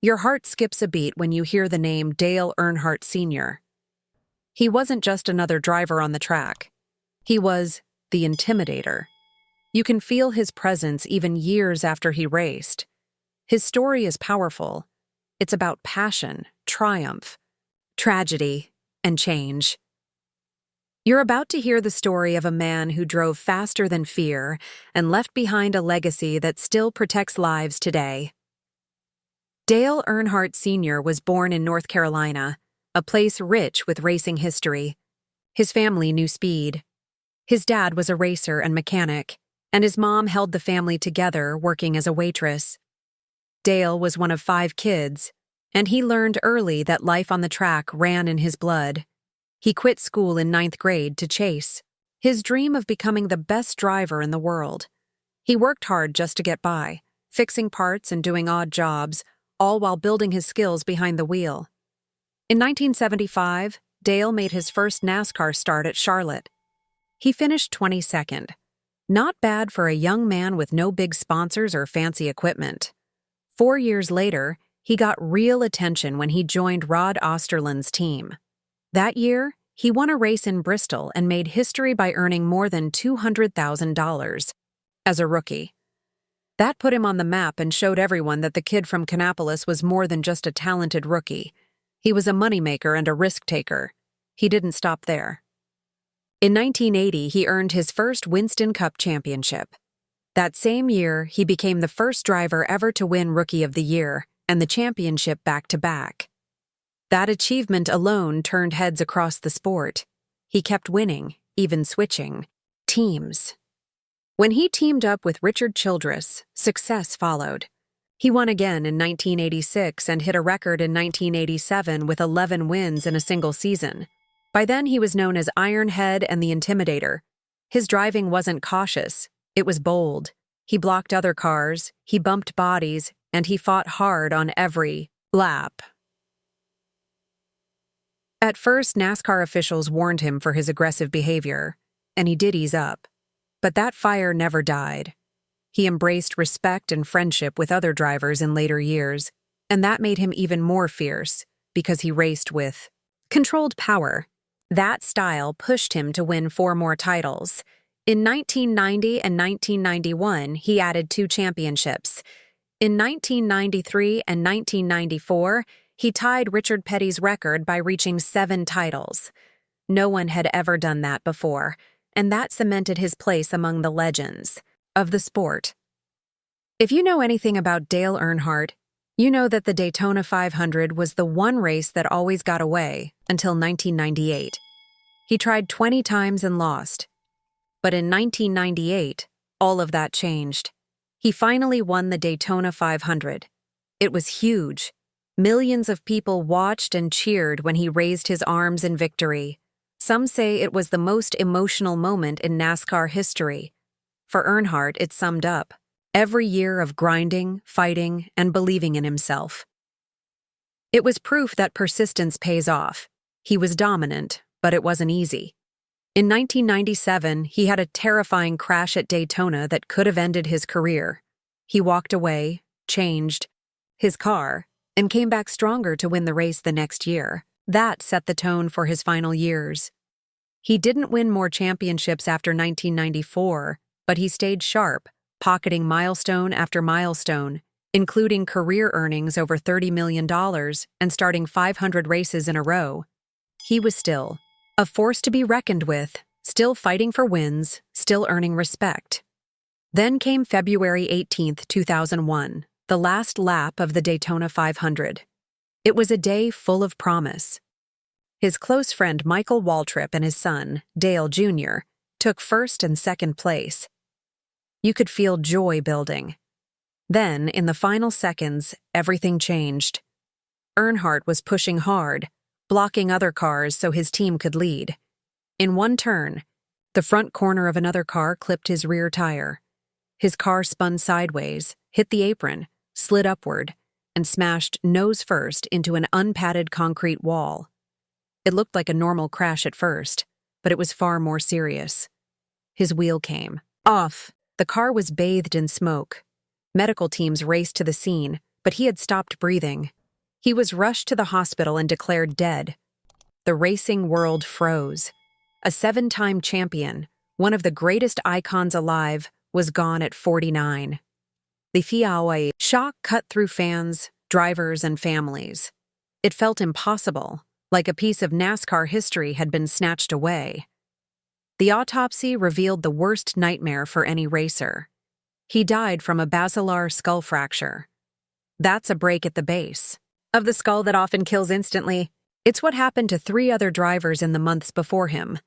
Your heart skips a beat when you hear the name Dale Earnhardt Sr. He wasn't just another driver on the track. He was the Intimidator. You can feel his presence even years after he raced. His story is powerful. It's about passion, triumph, tragedy, and change. You're about to hear the story of a man who drove faster than fear and left behind a legacy that still protects lives today. Dale Earnhardt Sr. was born in North Carolina, a place rich with racing history. His family knew speed. His dad was a racer and mechanic, and his mom held the family together working as a waitress. Dale was one of 5 kids, and he learned early that life on the track ran in his blood. He quit school in 9th grade to chase his dream of becoming the best driver in the world. He worked hard just to get by, fixing parts and doing odd jobs, all while building his skills behind the wheel. In 1975, Dale made his first NASCAR start at Charlotte. He finished 22nd. Not bad for a young man with no big sponsors or fancy equipment. 4 years later, he got real attention when he joined Rod Osterland's team. That year, he won a race in Bristol and made history by earning more than $200,000 as a rookie. That put him on the map and showed everyone that the kid from Kannapolis was more than just a talented rookie. He was a moneymaker and a risk-taker. He didn't stop there. In 1980, he earned his first Winston Cup championship. That same year, he became the first driver ever to win Rookie of the Year and the championship back-to-back. That achievement alone turned heads across the sport. He kept winning, even switching teams. When he teamed up with Richard Childress, success followed. He won again in 1986 and hit a record in 1987 with 11 wins in a single season. By then, he was known as Ironhead and the Intimidator. His driving wasn't cautious, it was bold. He blocked other cars, he bumped bodies, and he fought hard on every lap. At first, NASCAR officials warned him for his aggressive behavior, and he did ease up. But that fire never died. He embraced respect and friendship with other drivers in later years, and that made him even more fierce because he raced with controlled power. That style pushed him to win 4 more titles. In 1990 and 1991, he added 2 championships. In 1993 and 1994, he tied Richard Petty's record by reaching 7 titles. No one had ever done that before, and that cemented his place among the legends of the sport. If you know anything about Dale Earnhardt, you know that the Daytona 500 was the one race that always got away until 1998. He tried 20 times and lost. But in 1998, all of that changed. He finally won the Daytona 500. It was huge. Millions of people watched and cheered when he raised his arms in victory. Some say it was the most emotional moment in NASCAR history. For Earnhardt, it summed up every year of grinding, fighting, and believing in himself. It was proof that persistence pays off. He was dominant, but it wasn't easy. In 1997, he had a terrifying crash at Daytona that could have ended his career. He walked away, changed his car, and came back stronger to win the race the next year. That set the tone for his final years. He didn't win more championships after 1994, but he stayed sharp, pocketing milestone after milestone, including career earnings over $30 million and starting 500 races in a row. He was still a force to be reckoned with, still fighting for wins, still earning respect. Then came February 18, 2001, the last lap of the Daytona 500. It was a day full of promise. His close friend Michael Waltrip and his son, Dale Jr., took first and second place. You could feel joy building. Then, in the final seconds, everything changed. Earnhardt was pushing hard, blocking other cars so his team could lead. In one turn, the front corner of another car clipped his rear tire. His car spun sideways, hit the apron, slid upward, and smashed nose first into an unpadded concrete wall. It looked like a normal crash at first, but it was far more serious. His wheel came off. The car was bathed in smoke. Medical teams raced to the scene, but he had stopped breathing. He was rushed to the hospital and declared dead. The racing world froze. A 7-time champion, one of the greatest icons alive, was gone at 49. The Fiaoai shock cut through fans, drivers, and families. It felt impossible, like a piece of NASCAR history had been snatched away. The autopsy revealed the worst nightmare for any racer. He died from a basilar skull fracture. That's a break at the base of the skull that often kills instantly. It's what happened to 3 other drivers in the months before him: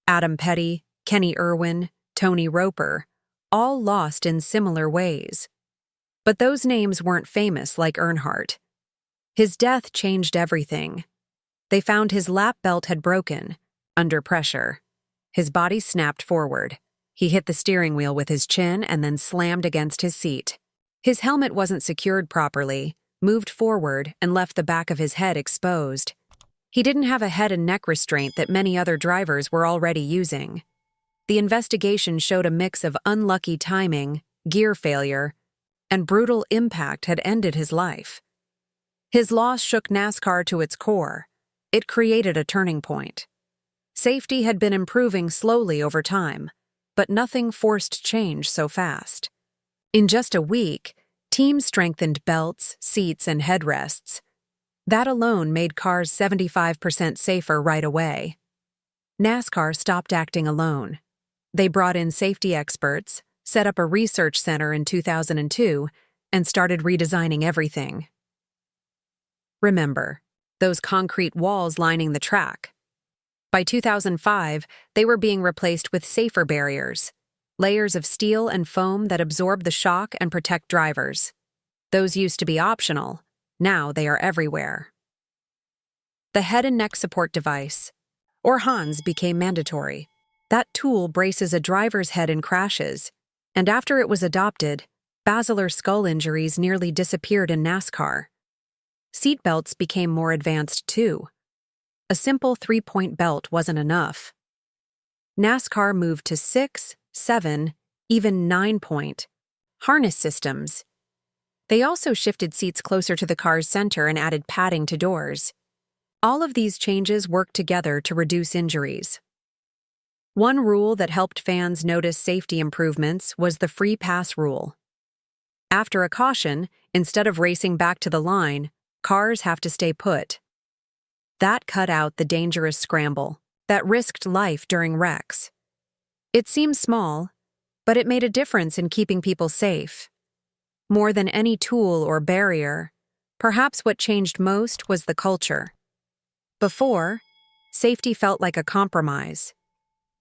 Adam Petty, Kenny Irwin, Tony Roper, all lost in similar ways. But those names weren't famous like Earnhardt. His death changed everything. They found his lap belt had broken, under pressure. His body snapped forward. He hit the steering wheel with his chin and then slammed against his seat. His helmet wasn't secured properly, moved forward, and left the back of his head exposed. He didn't have a head and neck restraint that many other drivers were already using. The investigation showed a mix of unlucky timing, gear failure, and brutal impact had ended his life. His loss shook NASCAR to its core. It created a turning point. Safety had been improving slowly over time, but nothing forced change so fast. In just a week, teams strengthened belts, seats, and headrests. That alone made cars 75% safer right away. NASCAR stopped acting alone. They brought in safety experts, set up a research center in 2002, and started redesigning everything. Remember, those concrete walls lining the track. By 2005, they were being replaced with safer barriers, layers of steel and foam that absorb the shock and protect drivers. Those used to be optional. Now they are everywhere. The head and neck support device, or HANS, became mandatory. That tool braces a driver's head in crashes, and after it was adopted, basilar skull injuries nearly disappeared in NASCAR. Seatbelts became more advanced too. A simple 3-point belt wasn't enough. NASCAR moved to 6, 7, even 9-point harness systems. They also shifted seats closer to the car's center and added padding to doors. All of these changes worked together to reduce injuries. One rule that helped fans notice safety improvements was the free pass rule. After a caution, instead of racing back to the line, cars have to stay put. That cut out the dangerous scramble that risked life during wrecks. It seems small, but it made a difference in keeping people safe. More than any tool or barrier, perhaps what changed most was the culture. Before, safety felt like a compromise.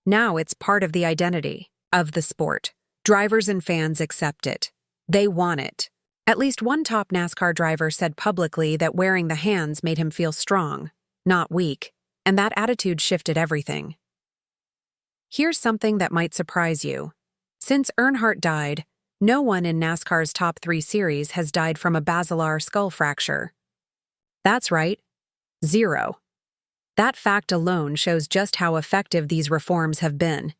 Now it's part of the identity of the sport. Drivers and fans accept it. They want it. At least one top NASCAR driver said publicly that wearing the hands made him feel strong, not weak, and that attitude shifted everything. Here's something that might surprise you. Since Earnhardt died, no one in NASCAR's top 3 series has died from a basilar skull fracture. That's right, 0. That fact alone shows just how effective these reforms have been.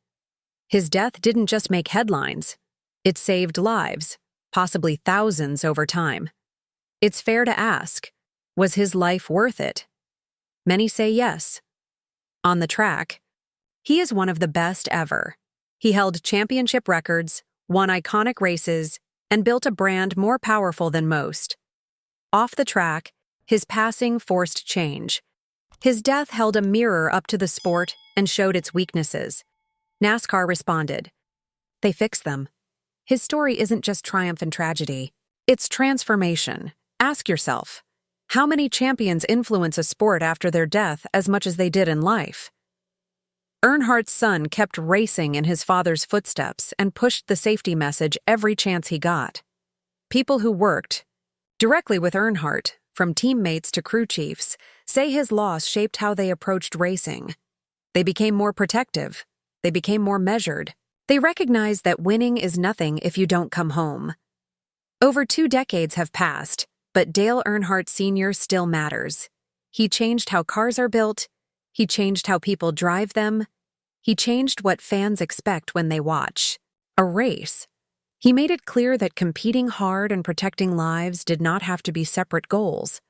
His death didn't just make headlines. It saved lives, possibly thousands over time. It's fair to ask, was his life worth it? Many say yes. On the track, he is one of the best ever. He held championship records, won iconic races, and built a brand more powerful than most. Off the track, his passing forced change. His death held a mirror up to the sport and showed its weaknesses. NASCAR responded. They fixed them. His story isn't just triumph and tragedy. It's transformation. Ask yourself, how many champions influence a sport after their death as much as they did in life? Earnhardt's son kept racing in his father's footsteps and pushed the safety message every chance he got. People who worked directly with Earnhardt, from teammates to crew chiefs, say his loss shaped how they approached racing. They became more protective. They became more measured. They recognized that winning is nothing if you don't come home. Over 2 decades have passed, but Dale Earnhardt Sr. still matters. He changed how cars are built. He changed how people drive them. He changed what fans expect when they watch a race. He made it clear that competing hard and protecting lives did not have to be separate goals.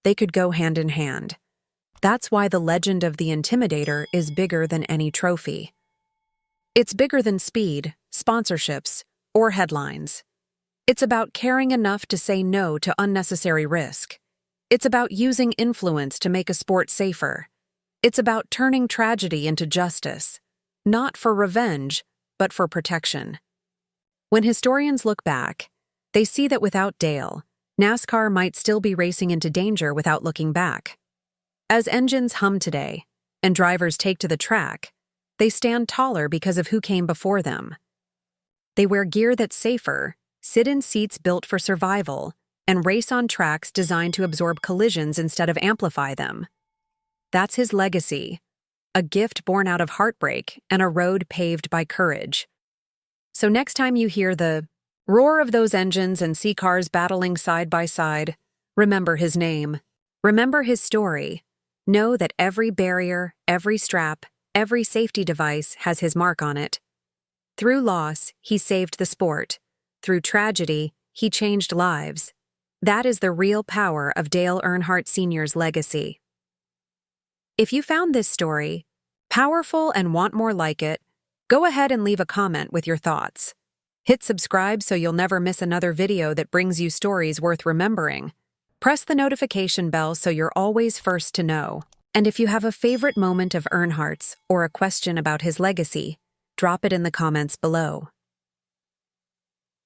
They could go hand in hand. That's why the legend of the Intimidator is bigger than any trophy. It's bigger than speed, sponsorships, or headlines. It's about caring enough to say no to unnecessary risk. It's about using influence to make a sport safer. It's about turning tragedy into justice, not for revenge, but for protection. When historians look back, they see that without Dale, NASCAR might still be racing into danger without looking back. As engines hum today, and drivers take to the track, they stand taller because of who came before them. They wear gear that's safer, sit in seats built for survival, and race on tracks designed to absorb collisions instead of amplify them. That's his legacy, a gift born out of heartbreak and a road paved by courage. So next time you hear the roar of those engines and see cars battling side by side, remember his name. Remember his story. Know that every barrier, every strap, every safety device has his mark on it. Through loss, he saved the sport. Through tragedy, he changed lives. That is the real power of Dale Earnhardt Sr.'s legacy. If you found this story powerful and want more like it, go ahead and leave a comment with your thoughts. Hit subscribe so you'll never miss another video that brings you stories worth remembering. Press the notification bell so you're always first to know. And if you have a favorite moment of Earnhardt's or a question about his legacy, drop it in the comments below.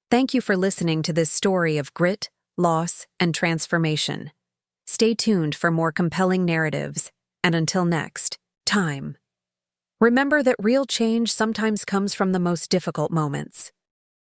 Thank you for listening to this story of grit, loss, and transformation. Stay tuned for more compelling narratives, and until next time, remember that real change sometimes comes from the most difficult moments.